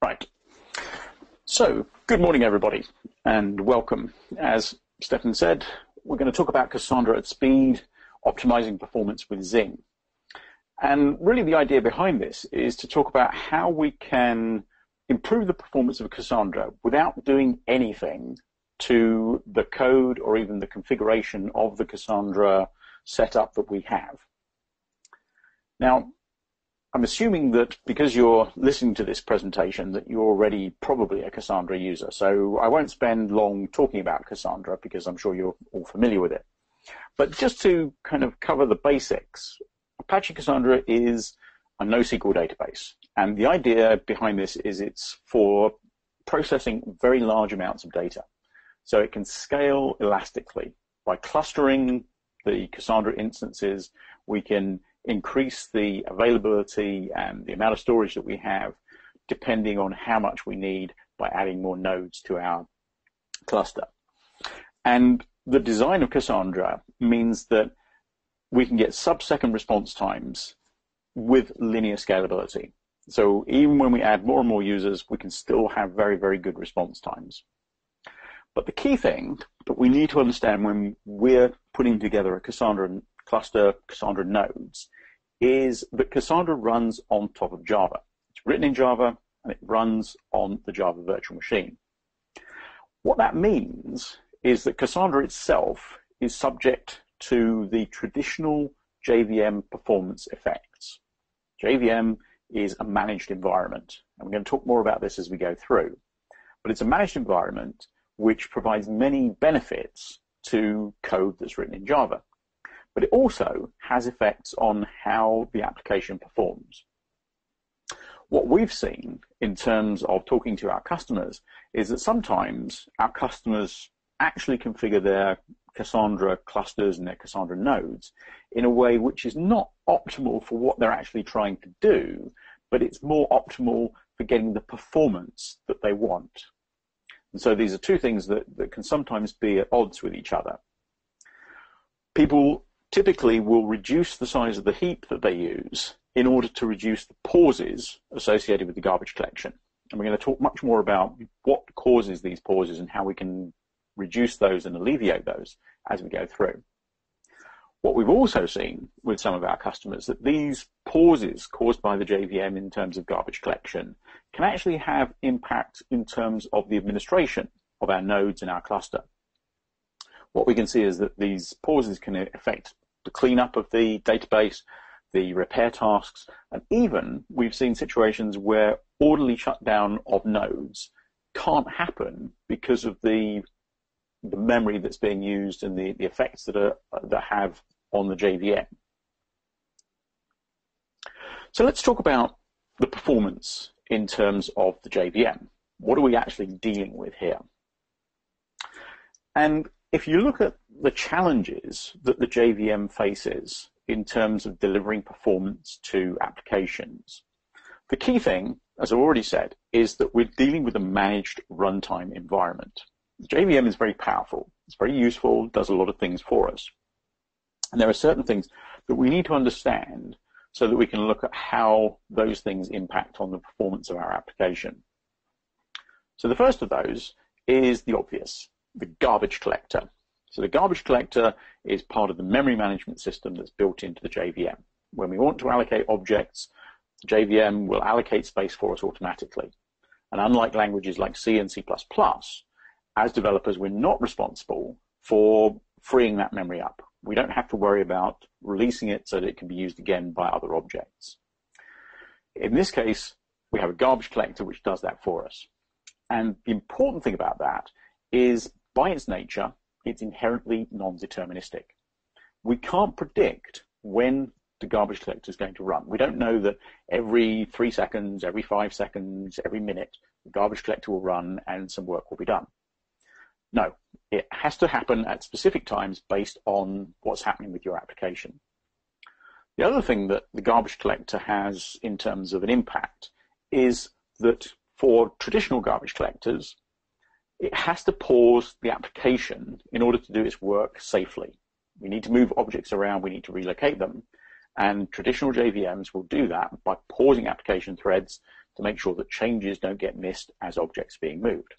Right. So, good morning, everybody, and welcome. As Stefan said, we're going to talk about Cassandra at speed, optimizing performance with Zing. And really the idea behind this is to talk about how we can improve the performance of Cassandra without doing anything to the code or even the configuration of the Cassandra setup that we have. Now, I'm assuming that because you're listening to this presentation that you're already probably a Cassandra user. So I won't spend long talking about Cassandra because I'm sure you're all familiar with it. But just to kind of cover the basics, Apache Cassandra is a NoSQL database. And the idea behind this is it's for processing very large amounts of data. So it can scale elastically. By clustering the Cassandra instances, we can increase the availability and the amount of storage that we have depending on how much we need by adding more nodes to our cluster. And the design of Cassandra means that we can get sub-second response times with linear scalability. So even when we add more and more users, we can still have very, very good response times. But the key thing that we need to understand when we're putting together a Cassandra cluster, Cassandra nodes, is that Cassandra runs on top of Java. It's written in Java and it runs on the Java virtual machine. What that means is that Cassandra itself is subject to the traditional JVM performance effects. JVM is a managed environment, and we're going to talk more about this as we go through. But it's a managed environment which provides many benefits to code that's written in Java. But it also has effects on how the application performs. What we've seen in terms of talking to our customers is that sometimes our customers actually configure their Cassandra clusters and their Cassandra nodes in a way which is not optimal for what they're actually trying to do, but it's more optimal for getting the performance that they want. And so these are two things that can sometimes be at odds with each other. People typically will reduce the size of the heap that they use in order to reduce the pauses associated with the garbage collection. And we're going to talk much more about what causes these pauses and how we can reduce those and alleviate those as we go through. What we've also seen with some of our customers that these pauses caused by the JVM in terms of garbage collection can actually have impact in terms of the administration of our nodes in our cluster. What we can see is that these pauses can affect the cleanup of the database, the repair tasks, and even we've seen situations where orderly shutdown of nodes can't happen because of the memory that's being used and the effects that have on the JVM. So let's talk about the performance in terms of the JVM. What are we actually dealing with here? And if you look at the challenges that the JVM faces in terms of delivering performance to applications, the key thing, as I've already said, is that we're dealing with a managed runtime environment. The JVM is very powerful, it's very useful, does a lot of things for us. And there are certain things that we need to understand so that we can look at how those things impact on the performance of our application. So the first of those is the obvious, the garbage collector. So the garbage collector is part of the memory management system that's built into the JVM. When we want to allocate objects, the JVM will allocate space for us automatically. And unlike languages like C and C++, as developers, we're not responsible for freeing that memory up. We don't have to worry about releasing it so that it can be used again by other objects. In this case, we have a garbage collector which does that for us. And the important thing about that is, by its nature, it's inherently non-deterministic. We can't predict when the garbage collector is going to run. We don't know that every 3 seconds, every 5 seconds, every minute, the garbage collector will run and some work will be done. No, it has to happen at specific times based on what's happening with your application. The other thing that the garbage collector has in terms of an impact is that for traditional garbage collectors, it has to pause the application in order to do its work safely. We need to move objects around, we need to relocate them, and traditional JVMs will do that by pausing application threads to make sure that changes don't get missed as objects are being moved.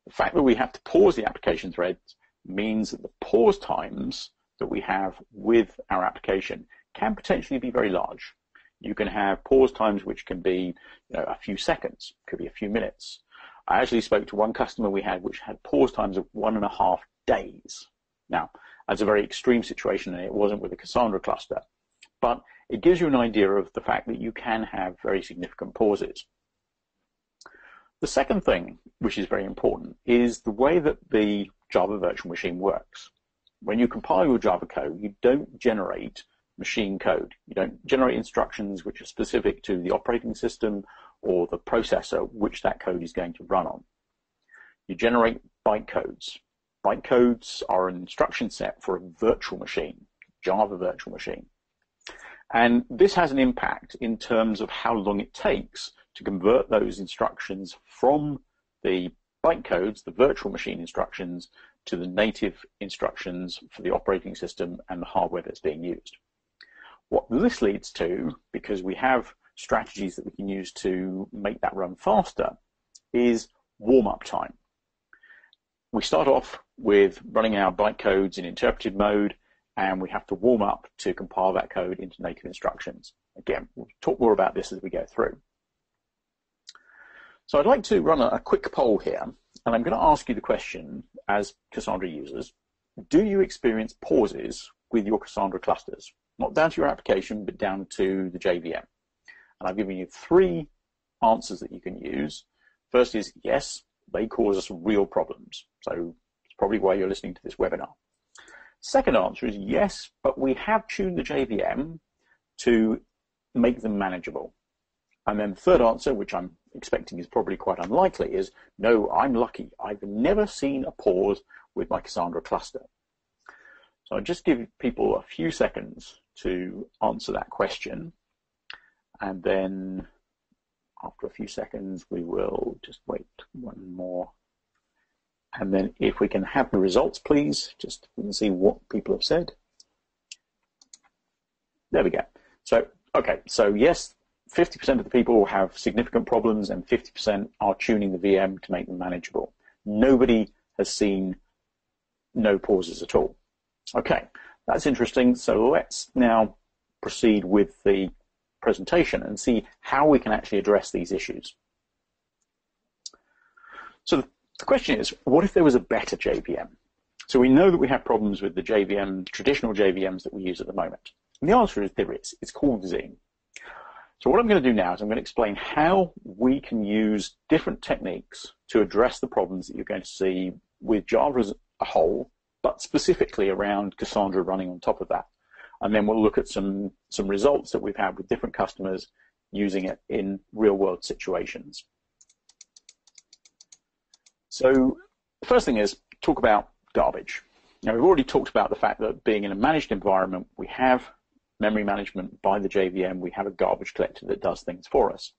The fact that we have to pause the application threads means that the pause times that we have with our application can potentially be very large. You can have pause times which can be a few seconds, could be a few minutes. I actually spoke to one customer we had which had pause times of 1.5 days. Now, that's a very extreme situation, and it wasn't with a Cassandra cluster, but it gives you an idea of the fact that you can have very significant pauses. The second thing, which is very important, is the way that the Java virtual machine works. When you compile your Java code, you don't generate machine code. You don't generate instructions which are specific to the operating system or the processor which that code is going to run on. You generate bytecodes. Bytecodes are an instruction set for a virtual machine, Java virtual machine. And this has an impact in terms of how long it takes to convert those instructions from the bytecodes, the virtual machine instructions, to the native instructions for the operating system and the hardware that's being used. What this leads to, because we have strategies that we can use to make that run faster, is warm-up time. We start off with running our bytecodes in interpreted mode, and we have to warm up to compile that code into native instructions. Again, we'll talk more about this as we go through. So I'd like to run a quick poll here, and I'm going to ask you the question, as Cassandra users, do you experience pauses with your Cassandra clusters? Not down to your application, but down to the JVM. And I've given you 3 answers that you can use. First is yes, they cause us real problems. So it's probably why you're listening to this webinar. Second answer is yes, but we have tuned the JVM to make them manageable. And then the third answer, which I'm expecting is probably quite unlikely, is no, I'm lucky. I've never seen a pause with my Cassandra cluster. So I'll just give people a few seconds to answer that question. And then after a few seconds, we will just wait one more. And then if we can have the results, please, just so we can see what people have said. There we go. So, okay, so yes, 50% of the people have significant problems and 50% are tuning the VM to make them manageable. Nobody has seen no pauses at all. Okay, that's interesting. So let's now proceed with the presentation and see how we can actually address these issues. So the question is, what if there was a better JVM? So we know that we have problems with the JVM, traditional JVMs that we use at the moment. And the answer is there is. It's called Zing. So what I'm going to do now is I'm going to explain how we can use different techniques to address the problems that you're going to see with Java as a whole, but specifically around Cassandra running on top of that. And then we'll look at some results that we've had with different customers using it in real-world situations. So the first thing is talk about garbage. Now, we've already talked about the fact that being in a managed environment, we have memory management by the JVM, we have a garbage collector that does things for us.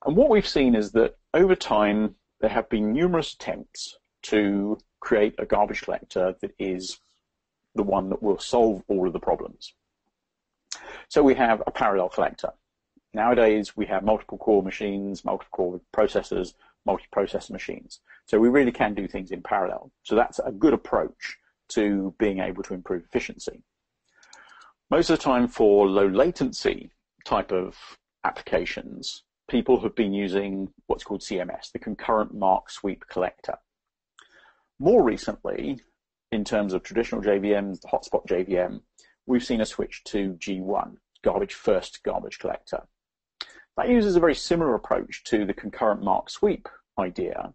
And what we've seen is that over time, there have been numerous attempts to create a garbage collector that is the one that will solve all of the problems. So we have a parallel collector. Nowadays, we have multiple core machines, multiple core processors, multi-processor machines. So we really can do things in parallel. So that's a good approach to being able to improve efficiency. Most of the time for low latency type of applications, people have been using what's called CMS, the Concurrent Mark Sweep Collector. More recently, in terms of traditional JVMs, the Hotspot JVM, we've seen a switch to G1, Garbage First Garbage Collector. That uses a very similar approach to the Concurrent Mark Sweep idea,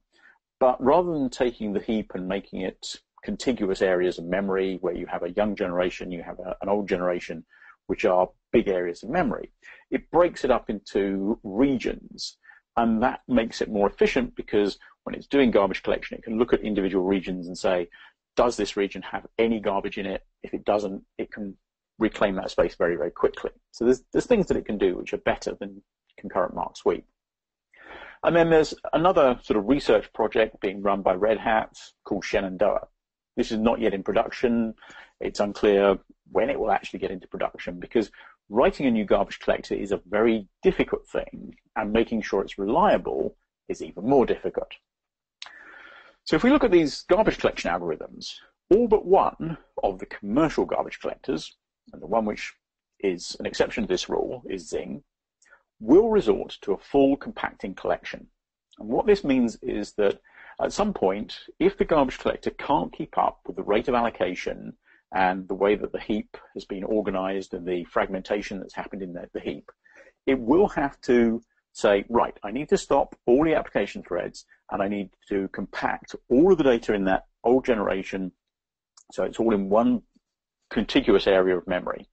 but rather than taking the heap and making it contiguous areas of memory where you have a young generation, you have an old generation, which are big areas of memory, it breaks it up into regions. And that makes it more efficient because when it's doing garbage collection, it can look at individual regions and say, does this region have any garbage in it? If it doesn't, it can reclaim that space very, very quickly. So there's things that it can do which are better than Concurrent Mark Sweep. And then there's another sort of research project being run by Red Hat called Shenandoah. This is not yet in production. It's unclear when it will actually get into production because writing a new garbage collector is a very difficult thing and making sure it's reliable is even more difficult. So if we look at these garbage collection algorithms, all but one of the commercial garbage collectors, and the one which is an exception to this rule is Zing, will resort to a full compacting collection. And what this means is that at some point, if the garbage collector can't keep up with the rate of allocation and the way that the heap has been organized and the fragmentation that's happened in the heap, it will have to say, right, I need to stop all the application threads and I need to compact all of the data in that old generation so it's all in one contiguous area of memory.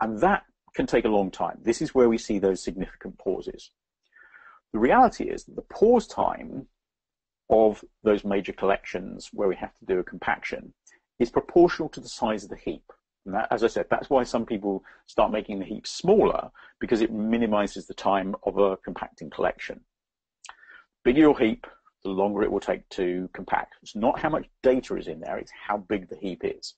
And that can take a long time. This is where we see those significant pauses. The reality is that the pause time of those major collections where we have to do a compaction is proportional to the size of the heap. And that, as I said, that's why some people start making the heap smaller, because it minimizes the time of a compacting collection. The bigger your heap, the longer it will take to compact. It's not how much data is in there, it's how big the heap is.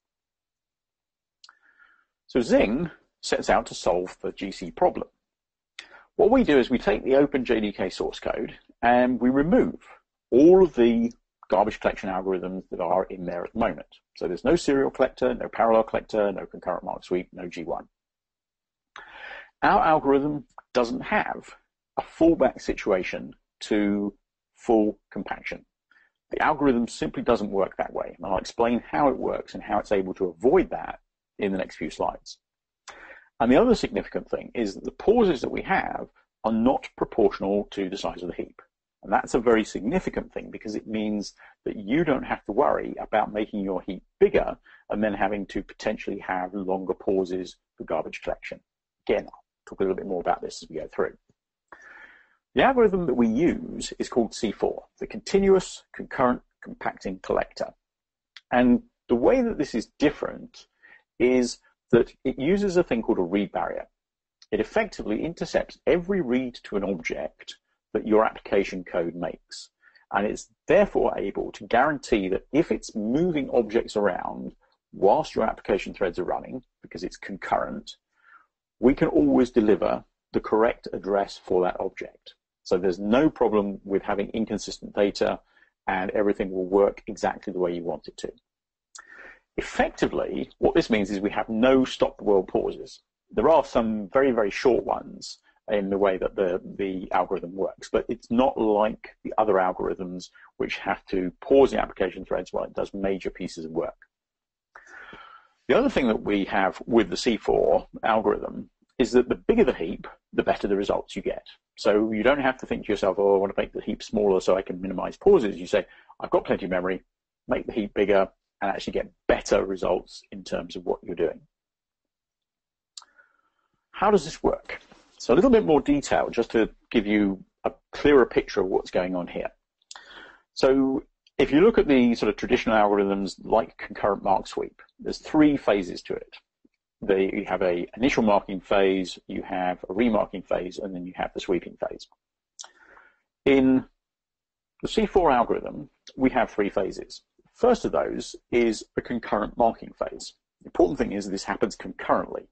So Zing sets out to solve the GC problem. What we do is we take the OpenJDK source code and we remove all of the garbage collection algorithms that are in there at the moment. So there's no serial collector, no parallel collector, no concurrent mark sweep, no G1. Our algorithm doesn't have a fallback situation to full compaction. The algorithm simply doesn't work that way. And I'll explain how it works and how it's able to avoid that in the next few slides. And the other significant thing is that the pauses that we have are not proportional to the size of the heap. And that's a very significant thing because it means that you don't have to worry about making your heap bigger and then having to potentially have longer pauses for garbage collection. Again, I'll talk a little bit more about this as we go through. The algorithm that we use is called C4, the Continuous Concurrent Compacting Collector. And the way that this is different is that it uses a thing called a read barrier. It effectively intercepts every read to an object that your application code makes. And it's therefore able to guarantee that if it's moving objects around whilst your application threads are running, because it's concurrent, we can always deliver the correct address for that object. So there's no problem with having inconsistent data and everything will work exactly the way you want it to. Effectively, what this means is we have no stop the world pauses. There are some very, very short ones in the way that the algorithm works, but it's not like the other algorithms which have to pause the application threads while it does major pieces of work. The other thing that we have with the C4 algorithm is that the bigger the heap, the better the results you get. So you don't have to think to yourself, oh, I want to make the heap smaller so I can minimize pauses. You say, I've got plenty of memory, make the heap bigger, and actually get better results in terms of what you're doing. How does this work? So a little bit more detail just to give you a clearer picture of what's going on here. So if you look at the sort of traditional algorithms like concurrent mark sweep, there's three phases to it. You have an initial marking phase, you have a remarking phase, and then you have the sweeping phase. In the C4 algorithm, we have three phases. First of those is the concurrent marking phase. The important thing is this happens concurrently.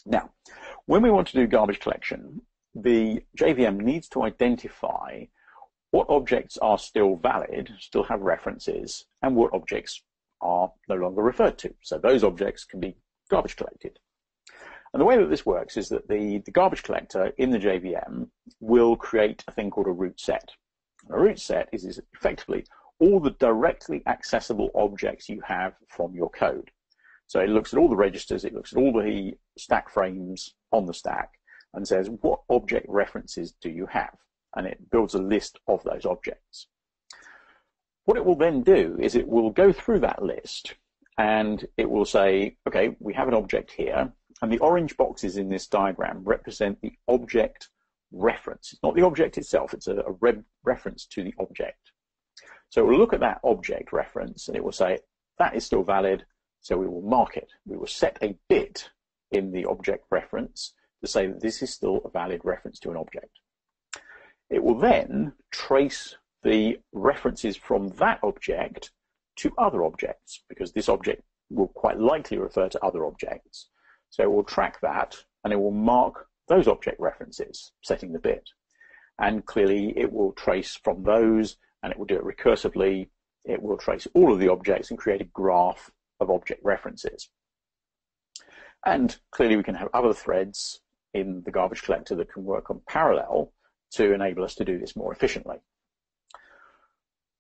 Now, when we want to do garbage collection, the JVM needs to identify what objects are still valid, still have references, and what objects are no longer referred to. So those objects can be garbage collected. And the way that this works is that the garbage collector in the JVM will create a thing called a root set. A root set is effectively all the directly accessible objects you have from your code. So it looks at all the registers, it looks at all the stack frames on the stack and says, what object references do you have? And it builds a list of those objects. What it will then do is it will go through that list and it will say, okay, we have an object here, and the orange boxes in this diagram represent the object reference. It's not the object itself, it's a reference to the object. So we'll look at that object reference and it will say, that is still valid, so we will mark it. We will set a bit in the object reference to say that this is still a valid reference to an object. It will then trace the references from that object to other objects, because this object will quite likely refer to other objects. So it will track that and it will mark those object references, setting the bit. And clearly it will trace from those, and it will do it recursively. It will trace all of the objects and create a graph of object references. And clearly we can have other threads in the garbage collector that can work on parallel to enable us to do this more efficiently.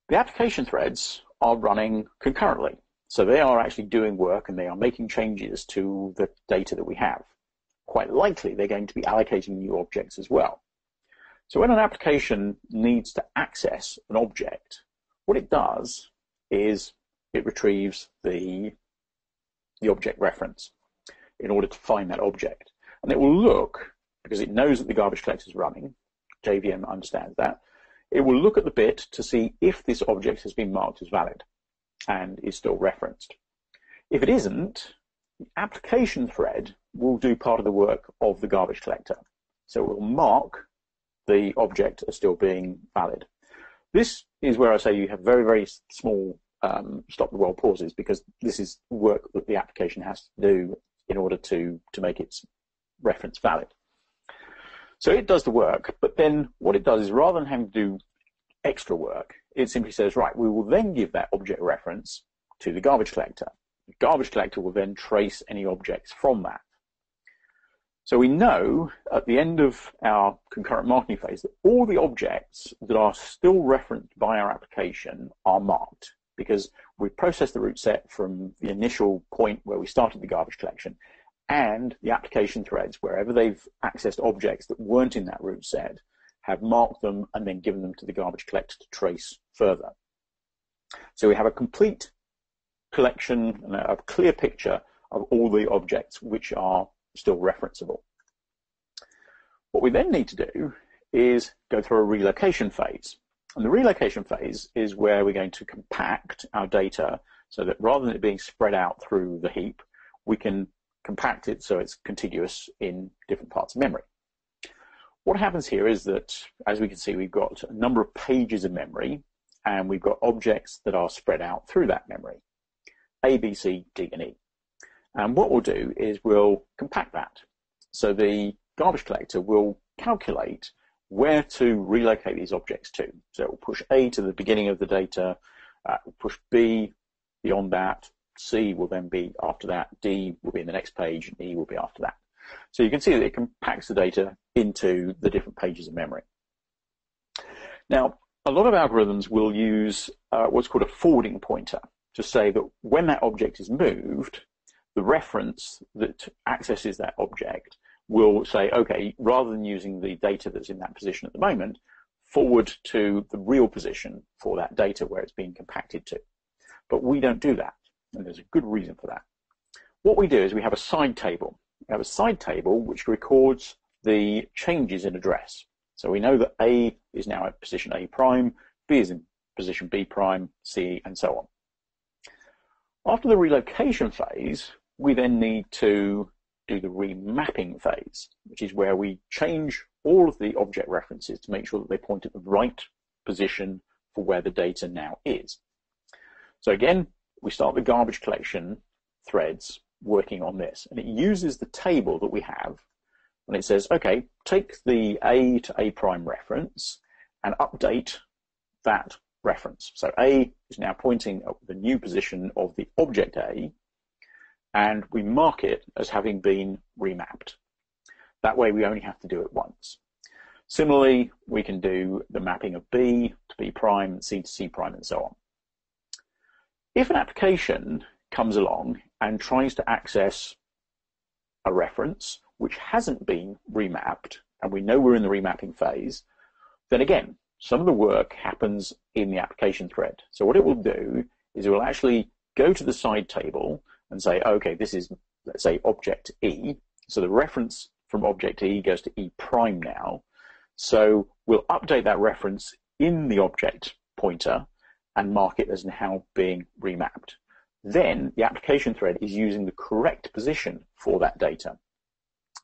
The application threads are running concurrently. So they are actually doing work and they are making changes to the data that we have. Quite likely they're going to be allocating new objects as well. So when an application needs to access an object, what it does is it retrieves the object reference in order to find that object. And it will look, because it knows that the garbage collector is running, JVM understands that, it will look at the bit to see if this object has been marked as valid and is still referenced. If it isn't, the application thread will do part of the work of the garbage collector. So it will mark the object as still being valid. This is where I say you have very, very small stop the world pauses, because this is work that the application has to do in order to make its reference valid. So it does the work, but then what it does is, rather than having to do extra work, it simply says, right, we will then give that object reference to the garbage collector. The garbage collector will then trace any objects from that. So we know at the end of our concurrent marking phase that all the objects that are still referenced by our application are marked, because we processed the root set from the initial point where we started the garbage collection, and the application threads, wherever they've accessed objects that weren't in that root set, have marked them and then given them to the garbage collector to trace further. So we have a complete collection and a clear picture of all the objects which are still referenceable. What we then need to do is go through a relocation phase. And the relocation phase is where we're going to compact our data so that rather than it being spread out through the heap, we can compact it so it's contiguous in different parts of memory. What happens here is that, as we can see, we've got a number of pages of memory, and we've got objects that are spread out through that memory, A, B, C, D, and E. And what we'll do is we'll compact that. So the garbage collector will calculate where to relocate these objects to. So it will push A to the beginning of the data, will push B beyond that, C will then be after that, D will be in the next page, and E will be after that. So you can see that it compacts the data into the different pages of memory. Now, a lot of algorithms will use what's called a forwarding pointer to say that when that object is moved, the reference that accesses that object will say, okay, rather than using the data that's in that position at the moment, forward to the real position for that data where it's being compacted to. But we don't do that, and there's a good reason for that. What we do is we have a side table. We have a side table which records the changes in address. So we know that A is now at position A prime, B is in position B prime, C, and so on. After the relocation phase, we then need to do the remapping phase, which is where we change all of the object references to make sure that they point at the right position for where the data now is. So again, we start the garbage collection threads working on this, and it uses the table that we have, and it says, okay, take the A to A prime reference and update that reference. So A is now pointing at the new position of the object A, and we mark it as having been remapped. That way we only have to do it once. Similarly, we can do the mapping of B to B prime, C to C prime, and so on. If an application comes along and tries to access a reference which hasn't been remapped, and we know we're in the remapping phase, then again, some of the work happens in the application thread. So what it will do is it will actually go to the side table and say, okay, this is, let's say, object E. So the reference from object E goes to E prime now. So we'll update that reference in the object pointer and mark it as now being remapped. Then the application thread is using the correct position for that data.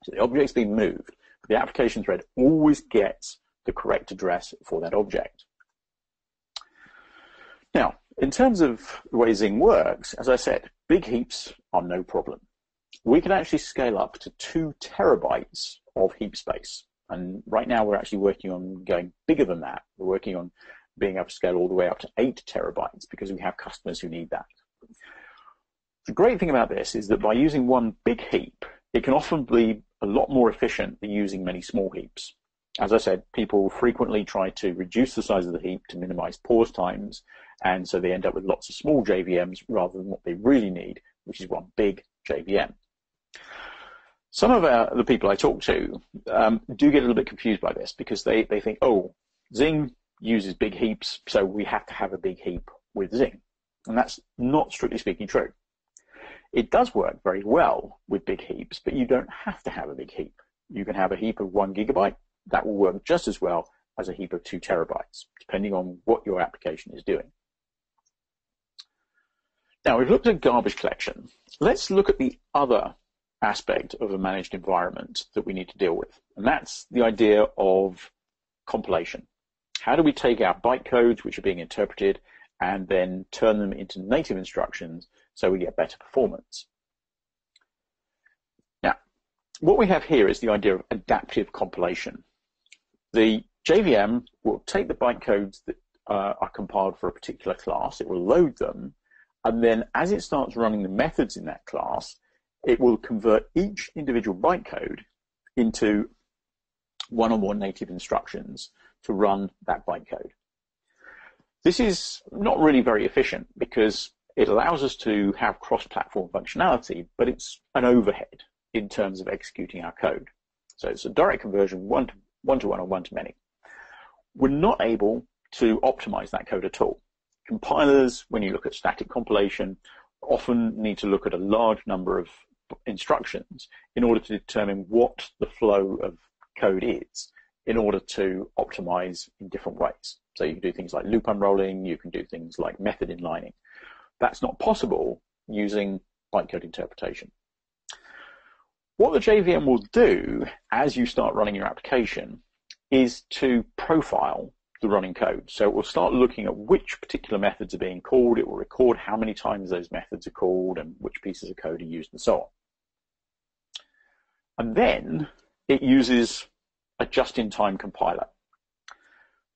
So the object's been moved, but the application thread always gets the correct address for that object. Now, in terms of the way Zing works, as I said, big heaps are no problem. we can actually scale up to 2 terabytes of heap space. And right now we're actually working on going bigger than that. We're working on being able to scale all the way up to 8 terabytes because we have customers who need that. The great thing about this is that by using one big heap, it can often be a lot more efficient than using many small heaps. As I said, people frequently try to reduce the size of the heap to minimize pause times, and so they end up with lots of small JVMs rather than what they really need, which is one big JVM. Some of the people I talk to do get a little bit confused by this because they think, oh, Zing uses big heaps, so we have to have a big heap with Zing. And that's not strictly speaking true. It does work very well with big heaps, but you don't have to have a big heap. You can have a heap of 1 gigabyte. That will work just as well as a heap of 2 terabytes, depending on what your application is doing. Now, we've looked at garbage collection. Let's look at the other aspect of a managed environment that we need to deal with, and that's the idea of compilation. How do we take our bytecodes, which are being interpreted, and then turn them into native instructions so we get better performance? Now, what we have here is the idea of adaptive compilation. The JVM will take the bytecodes that are compiled for a particular class, it will load them, and then as it starts running the methods in that class, it will convert each individual bytecode into one or more native instructions to run that bytecode. This is not really very efficient because it allows us to have cross-platform functionality, but it's an overhead in terms of executing our code. So it's a direct conversion, one-to-one or one-to-many. We're not able to optimize that code at all. Compilers, when you look at static compilation, often need to look at a large number of instructions in order to determine what the flow of code is in order to optimize in different ways. So you can do things like loop unrolling, you can do things like method inlining. That's not possible using bytecode interpretation. What the JVM will do as you start running your application is to profile the running code. So it will start looking at which particular methods are being called. It will record how many times those methods are called and which pieces of code are used and so on. And then it uses a just-in-time compiler.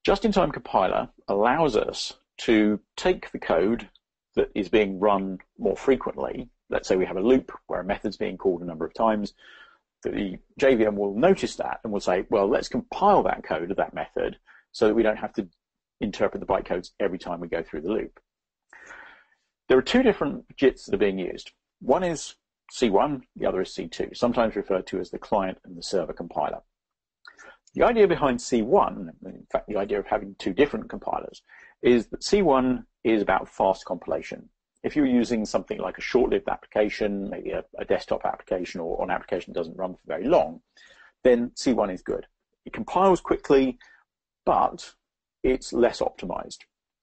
Just-in-time compiler allows us to take the code that is being run more frequently. Let's say we have a loop where a method's being called a number of times. The JVM will notice that and will say, well, let's compile that code of that method so that we don't have to interpret the bytecodes every time we go through the loop. There are 2 different JITs that are being used. One is C1, the other is C2, sometimes referred to as the client and the server compiler. The idea behind C1, in fact the idea of having 2 different compilers, is that C1 is about fast compilation. If you're using something like a short-lived application, maybe a desktop application or an application that doesn't run for very long, then C1 is good. It compiles quickly, but it's less optimized.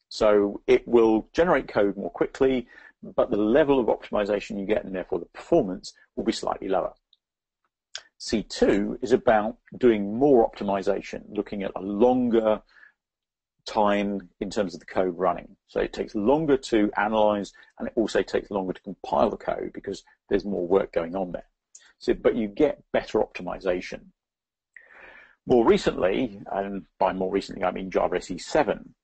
So it will generate code more quickly, but the level of optimization you get and therefore the performance will be slightly lower. C2 is about doing more optimization, looking at a longer time in terms of the code running. So it takes longer to analyze and it also takes longer to compile the code because there's more work going on there. So, but you get better optimization. More recently, and by more recently I mean Java SE 7,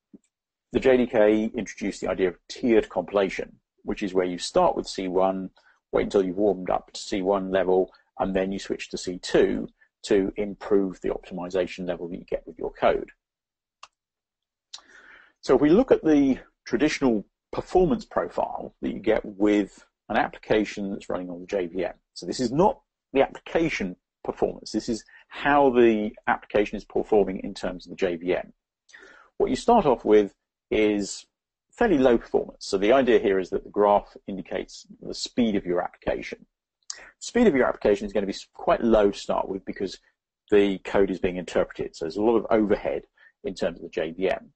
the JDK introduced the idea of tiered compilation, which is where you start with C1, wait until you've warmed up to C1 level, and then you switch to C2 to improve the optimization level that you get with your code. So if we look at the traditional performance profile that you get with an application that's running on the JVM. So this is not the application performance. This is how the application is performing in terms of the JVM. What you start off with is fairly low performance. So the idea here is that the graph indicates the speed of your application. The speed of your application is going to be quite low to start with because the code is being interpreted. So there's a lot of overhead in terms of the JVM.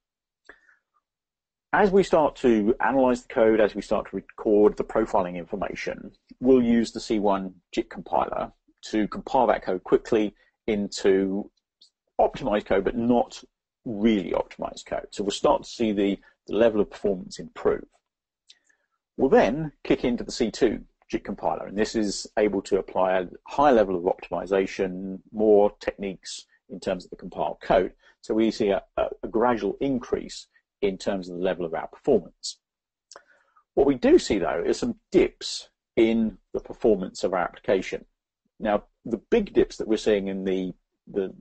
As we start to analyze the code, as we start to record the profiling information, we'll use the C1 JIT compiler to compile that code quickly into optimized code, but not really optimized code. So we'll start to see the level of performance improve. We'll then kick into the C2 JIT compiler, and this is able to apply a high level of optimization, more techniques in terms of the compiled code. So we see a gradual increase in terms of the level of our performance. What we do see, though, is some dips in the performance of our application. Now, the big dips that we're seeing in the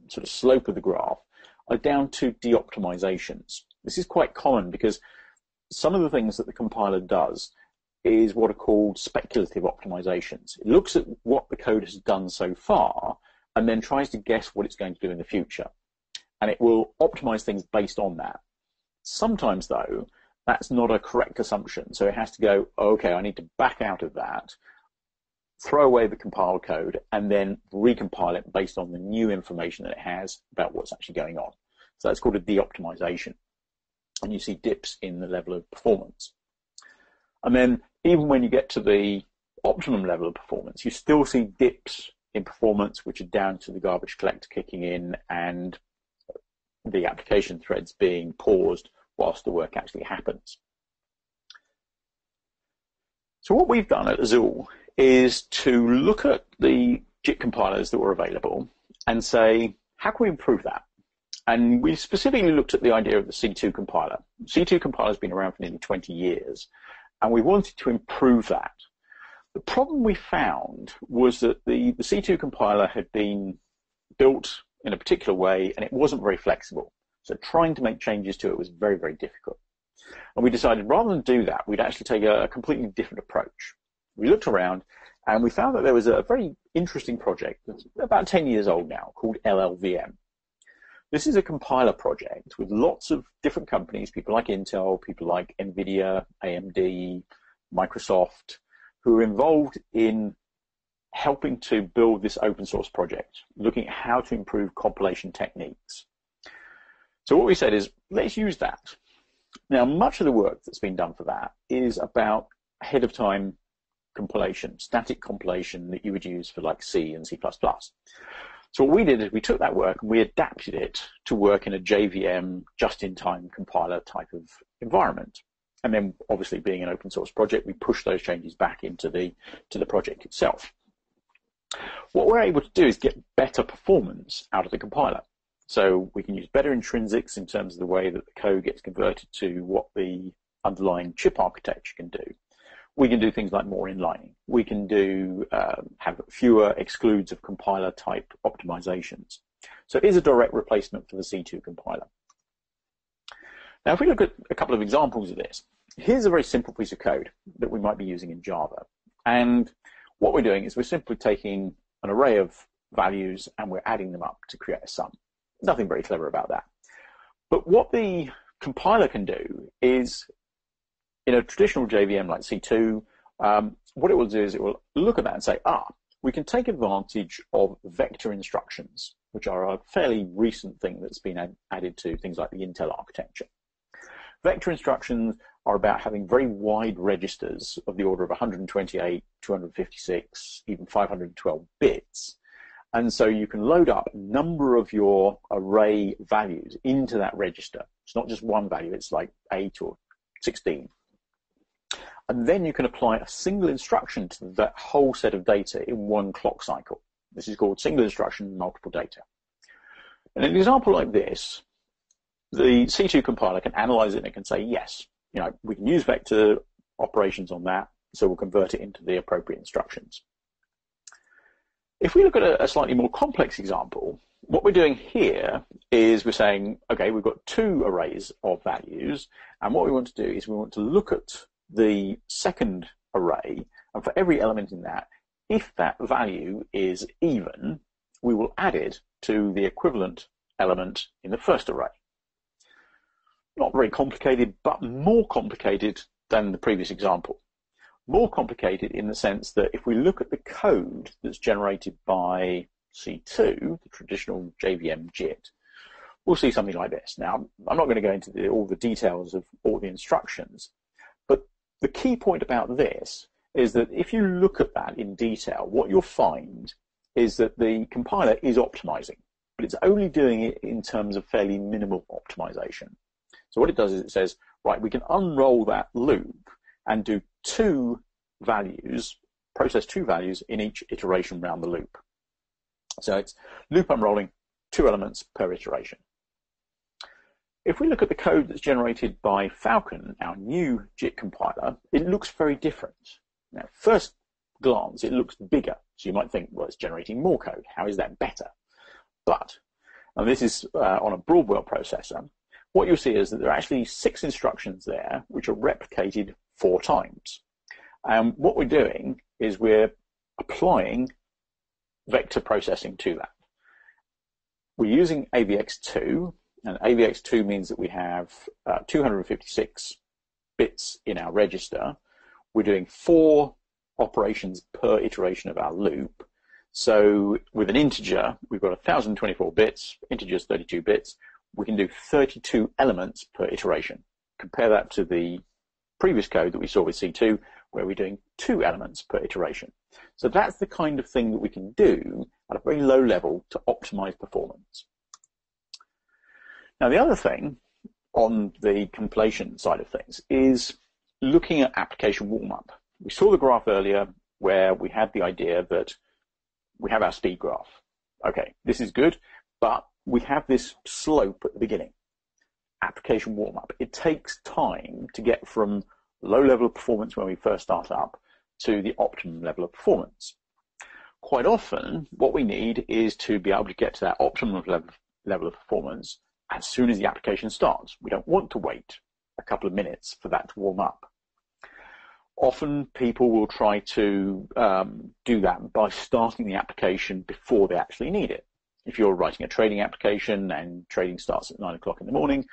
sort of slope of the graph are down to de-optimizations. This is quite common because some of the things that the compiler does is what are called speculative optimizations. It looks at what the code has done so far and then tries to guess what it's going to do in the future. And it will optimize things based on that. Sometimes, though, that's not a correct assumption. So it has to go, okay, I need to back out of that, throw away the compiled code, and then recompile it based on the new information that it has about what's actually going on. So that's called a de-optimization. And you see dips in the level of performance. And then even when you get to the optimum level of performance, you still see dips in performance, which are down to the garbage collector kicking in and the application threads being paused whilst the work actually happens. So what we've done at Azul is to look at the JIT compilers that were available and say, how can we improve that? And we specifically looked at the idea of the C2 compiler. C2 compiler has been around for nearly 20 years, and we wanted to improve that. The problem we found was that the C2 compiler had been built in a particular way, and it wasn't very flexible. So trying to make changes to it was very, very difficult. And we decided rather than do that, we'd actually take a completely different approach. We looked around and we found that there was a very interesting project that's about 10 years old now called LLVM. This is a compiler project with lots of different companies, people like Intel, people like NVIDIA, AMD, Microsoft, who are involved in helping to build this open source project, looking at how to improve compilation techniques. So what we said is, let's use that. Now, much of the work that's been done for that is about ahead of time compilation, static compilation that you would use for like C and C++. So what we did is we took that work and we adapted it to work in a JVM just-in-time compiler type of environment. And then obviously being an open source project, we pushed those changes back into the project itself. What we're able to do is get better performance out of the compiler. So we can use better intrinsics in terms of the way that the code gets converted to what the underlying chip architecture can do. We can do things like more inlining. We can do have fewer excludes of compiler type optimizations. So it is a direct replacement for the C2 compiler. Now, if we look at a couple of examples of this, here's a very simple piece of code that we might be using in Java. And what we're doing is we're simply taking an array of values and we're adding them up to create a sum. Nothing very clever about that. But what the compiler can do is, in a traditional JVM like C2, what it will do is it will look at that and say, we can take advantage of vector instructions, which are a fairly recent thing that's been added to things like the Intel architecture. Vector instructions are about having very wide registers of the order of 128, 256, even 512 bits. And so you can load up a number of your array values into that register. It's not just one value, it's like 8 or 16. And then you can apply a single instruction to that whole set of data in one clock cycle. This is called single instruction, multiple data. In an example like this, the C2 compiler can analyze it and it can say, yes, we can use vector operations on that, so we'll convert it into the appropriate instructions. If we look at a slightly more complex example, what we're doing here is we're saying, okay, we've got two arrays of values, and what we want to do is we want to look at the second array, and for every element in that, if that value is even, we will add it to the equivalent element in the first array. Not very complicated, but more complicated than the previous example. More complicated in the sense that if we look at the code that's generated by C2, the traditional JVM JIT, we'll see something like this. Now, I'm not going to go into all the details of all the instructions, but the key point about this is that if you look at that in detail, what you'll find is that the compiler is optimizing, but it's only doing it in terms of fairly minimal optimization. So what it does is it says, right, we can unroll that loop and do two values process 2 values in each iteration around the loop. So it's loop unrolling, 2 elements per iteration. If we look at the code that's generated by Falcon, our new JIT compiler, it looks very different. Now, first glance, it looks bigger. So you might think, well, it's generating more code. How is that better? But, and this is on a Broadwell processor, what you'll see is that there are actually 6 instructions there, which are replicated 4 times. And what we're doing is we're applying vector processing to that. We're using AVX2, and AVX2 means that we have 256 bits in our register. We're doing 4 operations per iteration of our loop. So with an integer, we've got 1024 bits, integers 32 bits. We can do 32 elements per iteration. Compare that to the previous code that we saw with C2, where we're doing 2 elements per iteration. So that's the kind of thing that we can do at a very low level to optimize performance. Now, the other thing on the compilation side of things is looking at application warm-up. We saw the graph earlier where we had the idea that we have our speed graph. Okay, this is good, but we have this slope at the beginning. Application warm-up. It takes time to get from low level of performance when we first start up to the optimum level of performance. Quite often, what we need is to be able to get to that optimum level of performance as soon as the application starts. We don't want to wait a couple of minutes for that to warm up. Often people will try to do that by starting the application before they actually need it. If you're writing a trading application and trading starts at 9 o'clock in the morning,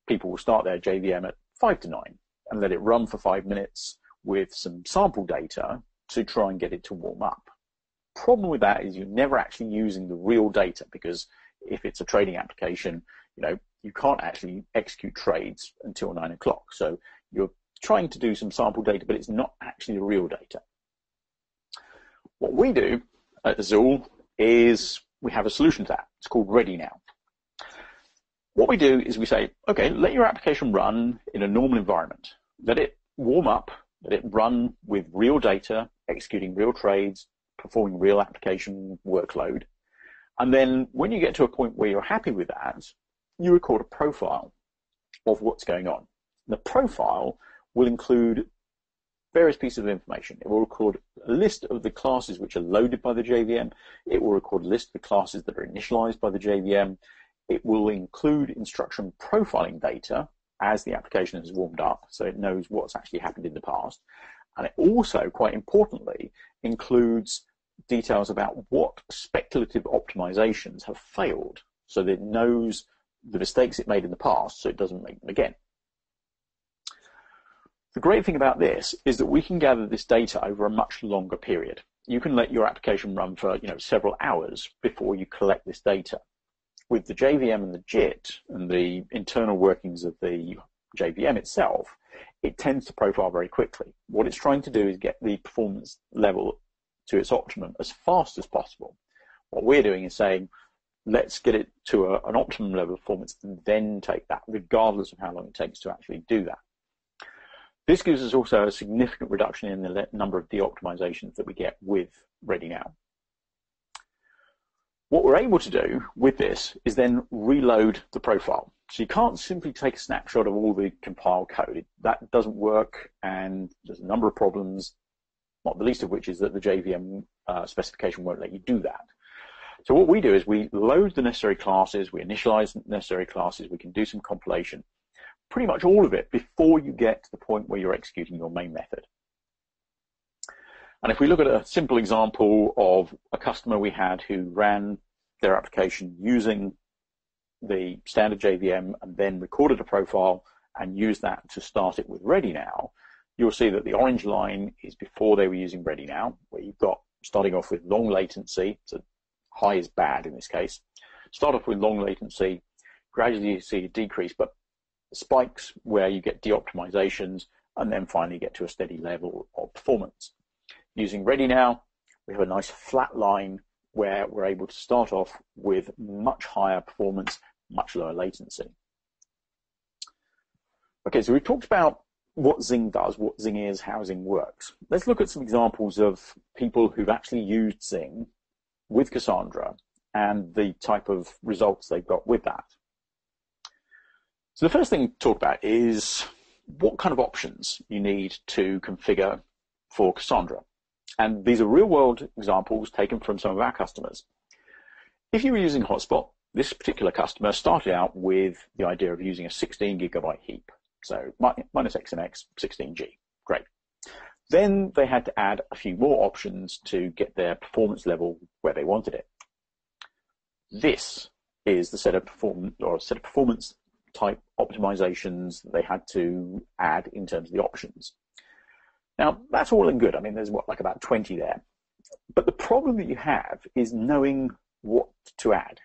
people will start their JVM at 5 to 9 and let it run for 5 minutes with some sample data to try and get it to warm up. Problem with that is you're never actually using the real data, because if it's a trading application, you can't actually execute trades until 9 o'clock. So you're trying to do some sample data, but it's not actually the real data. What we do at Solr is we have a solution to that. It's called Ready Now. What we do is we say, okay, let your application run in a normal environment. Let it warm up, let it run with real data, executing real trades, performing real application workload. And then when you get to a point where you're happy with that, you record a profile of what's going on. The profile will include various pieces of information. It will record a list of the classes which are loaded by the JVM. It will record a list of the classes that are initialized by the JVM. It will include instruction profiling data as the application has warmed up, so it knows what's actually happened in the past. And it also, quite importantly, includes details about what speculative optimizations have failed, so that it knows the mistakes it made in the past so it doesn't make them again. The great thing about this is that we can gather this data over a much longer period. You can let your application run for several hours before you collect this data. With the JVM and the JIT and the internal workings of the JVM itself, it tends to profile very quickly. What it's trying to do is get the performance level to its optimum as fast as possible. What we're doing is saying, let's get it to an optimum level of performance and then take that, regardless of how long it takes to actually do that. This gives us also a significant reduction in the number of de-optimizations that we get with Ready Now. What we're able to do with this is then reload the profile. So you can't simply take a snapshot of all the compiled code. That doesn't work, and there's a number of problems, not the least of which is that the JVM specification won't let you do that. So what we do is we load the necessary classes, we initialize the necessary classes, we can do some compilation, pretty much all of it before you get to the point where you're executing your main method. And if we look at a simple example of a customer we had who ran their application using the standard JVM and then recorded a profile and used that to start it with Ready Now, you'll see that the orange line is before they were using Ready Now, where you've got starting off with long latency, so high is bad in this case. Start off with long latency, gradually you see a decrease, but spikes where you get de-optimizations, and then finally get to a steady level of performance. Using Ready Now, we have a nice flat line where we're able to start off with much higher performance, much lower latency. Okay, so we've talked about what Zing does, what Zing is, how Zing works. Let's look at some examples of people who've actually used Zing with Cassandra and the type of results they've got with that. So the first thing to talk about is what kind of options you need to configure for Cassandra. And these are real-world examples taken from some of our customers. If you were using Hotspot, this particular customer started out with the idea of using a 16 gigabyte heap. So minus XMX 16G, great. Then they had to add a few more options to get their performance level where they wanted it. This is the set of performance type optimizations that they had to add in terms of the options. Now, that's all and good. I mean, there's like about 20 there. But the problem that you have is knowing what to add.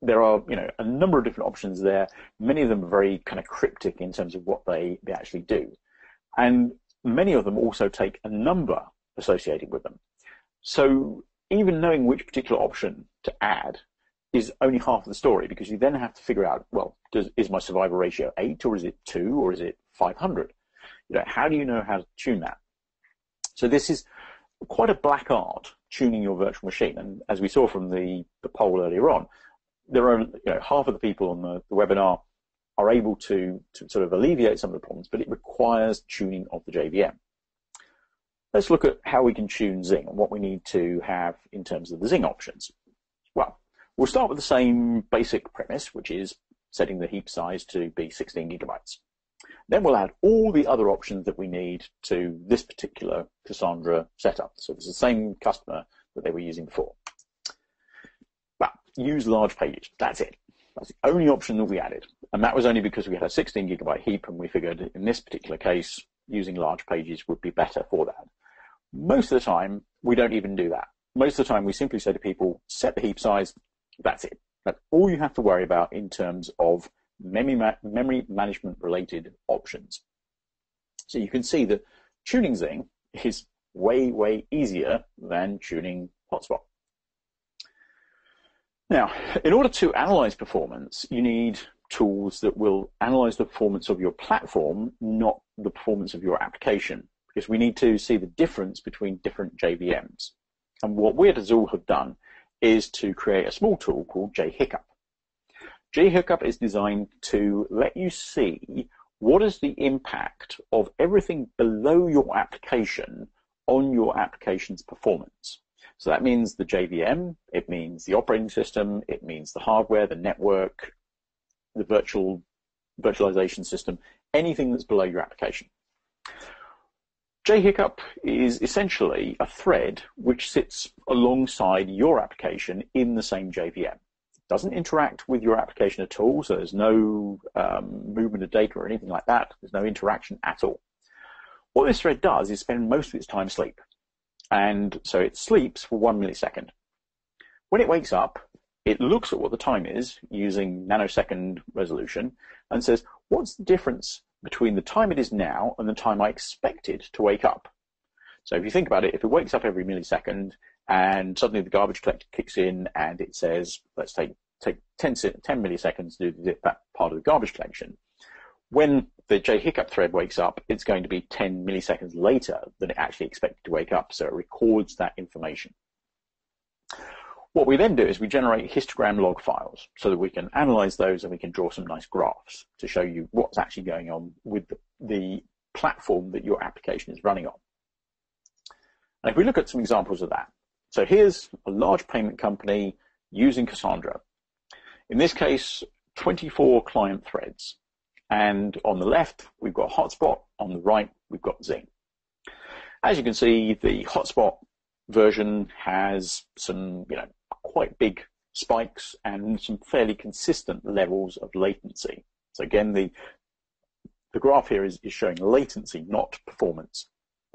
There are, a number of different options there. Many of them are very kind of cryptic in terms of what they actually do. And many of them also take a number associated with them. So even knowing which particular option to add is only half of the story, because you then have to figure out, well, is my survival ratio 8, or is it 2, or is it 500? How do you know how to tune that? So this is quite a black art, tuning your virtual machine. And as we saw from the poll earlier on, there are half of the people on the webinar are able to sort of alleviate some of the problems, but it requires tuning of the JVM. Let's look at how we can tune Zing and what we need to have in terms of the Zing options. Well, we'll start with the same basic premise, which is setting the heap size to be 16 gigabytes. Then we'll add all the other options that we need to this particular Cassandra setup. So it's the same customer that they were using before. But use large pages. That's it. That's the only option that we added. And that was only because we had a 16 gigabyte heap, and we figured in this particular case, using large pages would be better for that. Most of the time, we don't even do that. Most of the time, we simply say to people, set the heap size. That's it. That's all you have to worry about in terms of memory management related options. So you can see that tuning Zing is way, way easier than tuning Hotspot. Now, in order to analyze performance, you need tools that will analyze the performance of your platform, not the performance of your application, because we need to see the difference between different JVMs. And what we at Solr have done is to create a small tool called JHiccup. JHiccup is designed to let you see what is the impact of everything below your application on your application's performance. So that means the JVM, it means the operating system, it means the hardware, the network, the virtualization system, anything that's below your application. JHiccup is essentially a thread which sits alongside your application in the same JVM. It doesn't interact with your application at all, so there's no movement of data or anything like that. There's no interaction at all. What this thread does is spend most of its time asleep. And so it sleeps for 1 millisecond. When it wakes up, it looks at what the time is using nanosecond resolution and says, what's the difference between the time it is now and the time I expected to wake up? So if you think about it, if it wakes up every millisecond and suddenly the garbage collector kicks in and it says, let's take 10 milliseconds to do that part of the garbage collection, when the JHiccup thread wakes up, it's going to be 10 milliseconds later than it actually expected to wake up, so it records that information. What we then do is we generate histogram log files so that we can analyze those and we can draw some nice graphs to show you what's actually going on with the platform that your application is running on. And if we look at some examples of that, so here's a large payment company using Cassandra. In this case, 24 client threads. And on the left, we've got Hotspot. On the right, we've got Zing. As you can see, the Hotspot version has some, quite big spikes and some fairly consistent levels of latency. So again, the graph here is showing latency, not performance.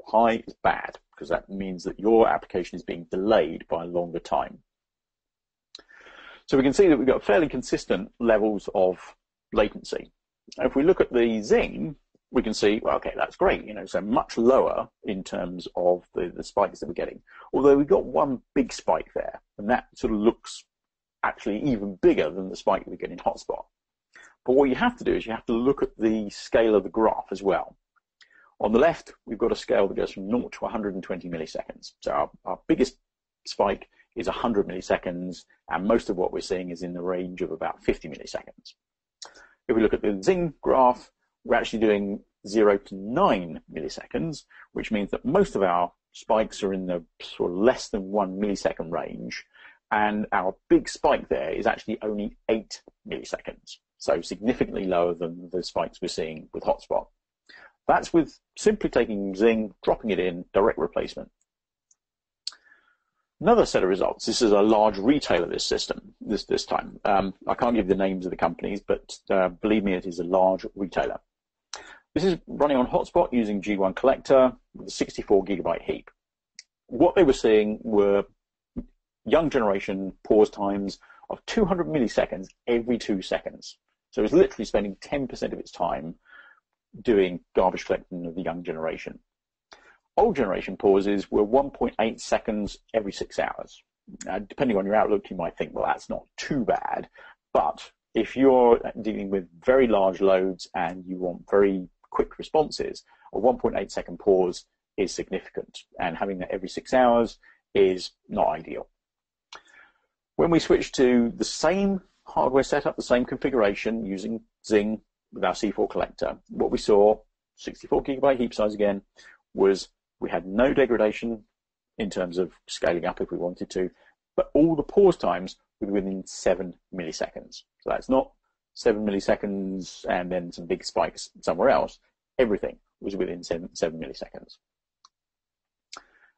High is bad, because that means that your application is being delayed by a longer time. So we can see that we've got fairly consistent levels of latency. If we look at the Zing, we can see, well, okay, that's great, so much lower in terms of the spikes that we're getting. Although we've got one big spike there, and that sort of looks actually even bigger than the spike we get in Hotspot. But what you have to do is you have to look at the scale of the graph as well. On the left, we've got a scale that goes from 0 to 120 milliseconds. So our biggest spike is 100 milliseconds, and most of what we're seeing is in the range of about 50 milliseconds. If we look at the Zing graph, we're actually doing 0 to 9 milliseconds, which means that most of our spikes are in the sort of less than 1 millisecond range, and our big spike there is actually only 8 milliseconds, so significantly lower than the spikes we're seeing with Hotspot. That's with simply taking Zing, dropping it in, direct replacement. Another set of results. This is a large retailer, this system, this time. I can't give the names of the companies, but believe me, it is a large retailer. This is running on Hotspot using G1 collector with a 64 gigabyte heap. What they were seeing were young generation pause times of 200 milliseconds every 2 seconds. So it was literally spending 10% of its time doing garbage collecting of the young generation. Old generation pauses were 1.8 seconds every 6 hours. Depending on your outlook, you might think, well, that's not too bad. But if you're dealing with very large loads and you want very quick responses, a 1.8 second pause is significant. And having that every 6 hours is not ideal. When we switch to the same hardware setup, the same configuration using Zing with our C4 collector, what we saw, 64 gigabyte heap size again, was we had no degradation in terms of scaling up if we wanted to, but all the pause times were within 7 milliseconds. So that's not 7 milliseconds and then some big spikes somewhere else. Everything was within 7 milliseconds.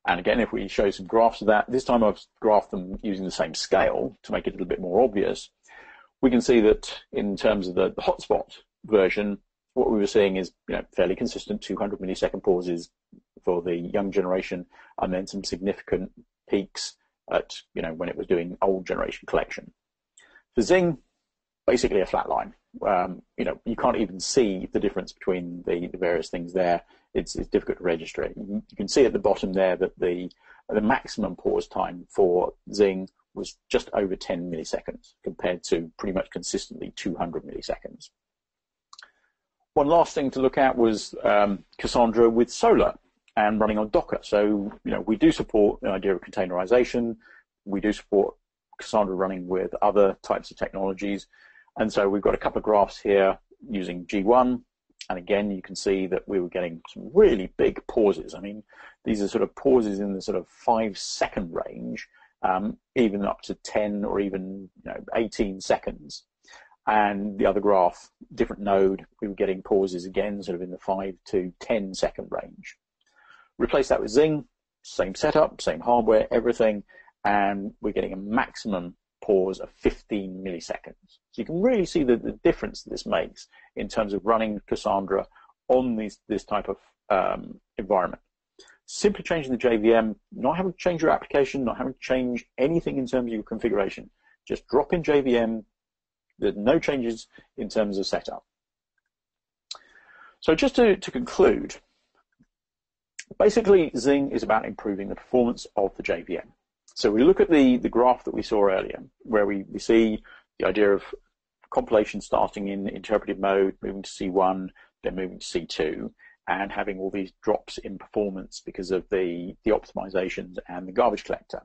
And again, if we show some graphs of that, this time I've graphed them using the same scale to make it a little bit more obvious. We can see that in terms of the Hotspot version, what we were seeing is fairly consistent 200 millisecond pauses for the young generation, and then some significant peaks at when it was doing old generation collection. For Zing, basically a flat line. You can't even see the difference between the various things there. It's difficult to register it. You can see at the bottom there that the maximum pause time for Zing was just over 10 milliseconds compared to pretty much consistently 200 milliseconds. One last thing to look at was Cassandra with Solr and running on Docker. So, we do support the idea of containerization. We do support Cassandra running with other types of technologies. And so we've got a couple of graphs here using G1. And again, you can see that we were getting some really big pauses. I mean, these are sort of pauses in the sort of 5-second range, even up to 10 or even 18 seconds. And the other graph, different node, we were getting pauses again, sort of in the 5 to 10 second range. Replace that with Zing, same setup, same hardware, everything, and we're getting a maximum pause of 15 milliseconds. So you can really see the difference that this makes in terms of running Cassandra on this type of environment. Simply changing the JVM, not having to change your application, not having to change anything in terms of your configuration. Just drop in JVM. There's no changes in terms of setup. So just to conclude, basically Zing is about improving the performance of the JVM. So we look at the graph that we saw earlier, where we see the idea of compilation starting in interpreted mode, moving to C1, then moving to C2, and having all these drops in performance because of the optimizations and the garbage collector.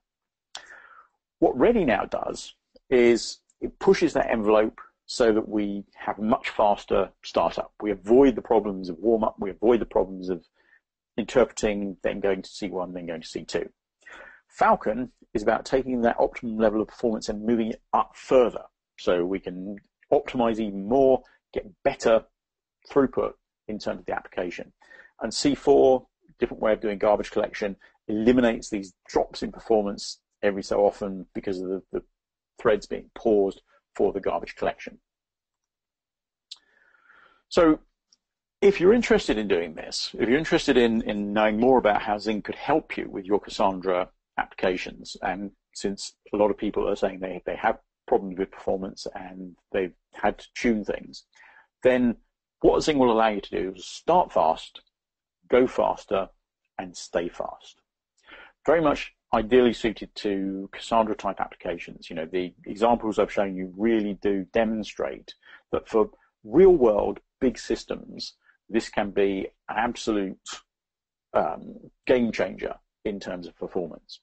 What Ready now does is it pushes that envelope so that we have a much faster startup. We avoid the problems of warm-up, we avoid the problems of interpreting, then going to C1, then going to C2. Falcon is about taking that optimum level of performance and moving it up further so we can optimize even more, get better throughput in terms of the application. And C4, different way of doing garbage collection, eliminates these drops in performance every so often because of the threads being paused for the garbage collection. So if you're interested in doing this, if you're interested in knowing more about how Zing could help you with your Cassandra applications, and since a lot of people are saying they have problems with performance and they've had to tune things, then what Zing will allow you to do is start fast, go faster, and stay fast. Very much ideally suited to Cassandra type applications. The examples I've shown you really do demonstrate that for real world big systems, this can be an absolute game changer in terms of performance.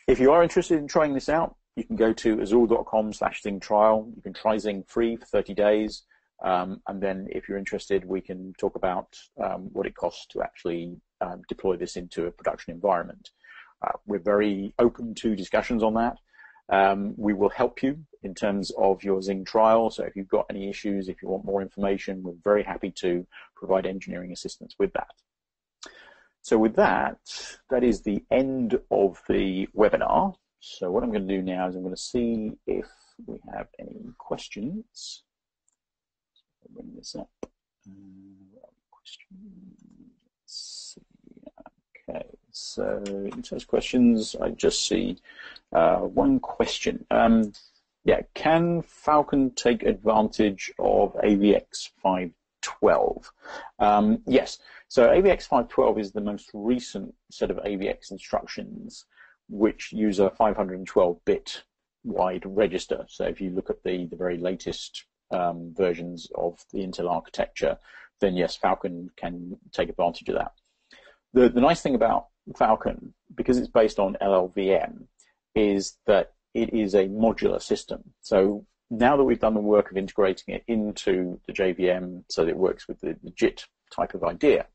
If you are interested in trying this out, you can go to azure.com/Zing trial. You can try Zing free for 30 days. And then if you're interested, we can talk about what it costs to actually deploy this into a production environment. We're very open to discussions on that. We will help you in terms of your Zing trial. So if you've got any issues, if you want more information, we're very happy to provide engineering assistance with that. So with that, that is the end of the webinar. So what I'm going to do now is I'm going to see if we have any questions. I'll bring this up. Questions. Let's see. Okay, so in terms of questions, I just see one question. Yeah, can Falcon take advantage of AVX 512? Yes. So AVX 512 is the most recent set of AVX instructions which use a 512-bit wide register. So if you look at the very latest versions of the Intel architecture, then yes, Falcon can take advantage of that. The nice thing about Falcon, because it's based on LLVM, is that it is a modular system. So now that we've done the work of integrating it into the JVM so that it works with the JIT type of idea,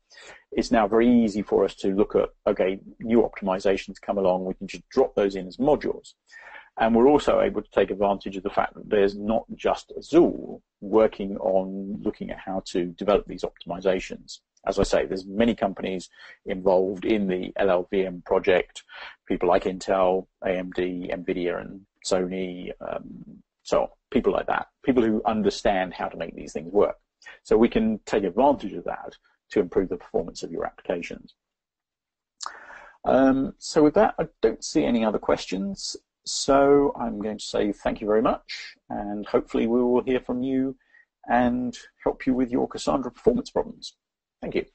it's now very easy for us to look at, okay, new optimizations come along, we can just drop those in as modules. And we're also able to take advantage of the fact that there's not just Azure working on looking at how to develop these optimizations. As I say, there's many companies involved in the LLVM project, people like Intel, AMD, NVIDIA, and Sony, so people like that, people who understand how to make these things work. So we can take advantage of that to improve the performance of your applications. So with that, I don't see any other questions. So I'm going to say thank you very much, and hopefully we will hear from you and help you with your Cassandra performance problems. Thank you.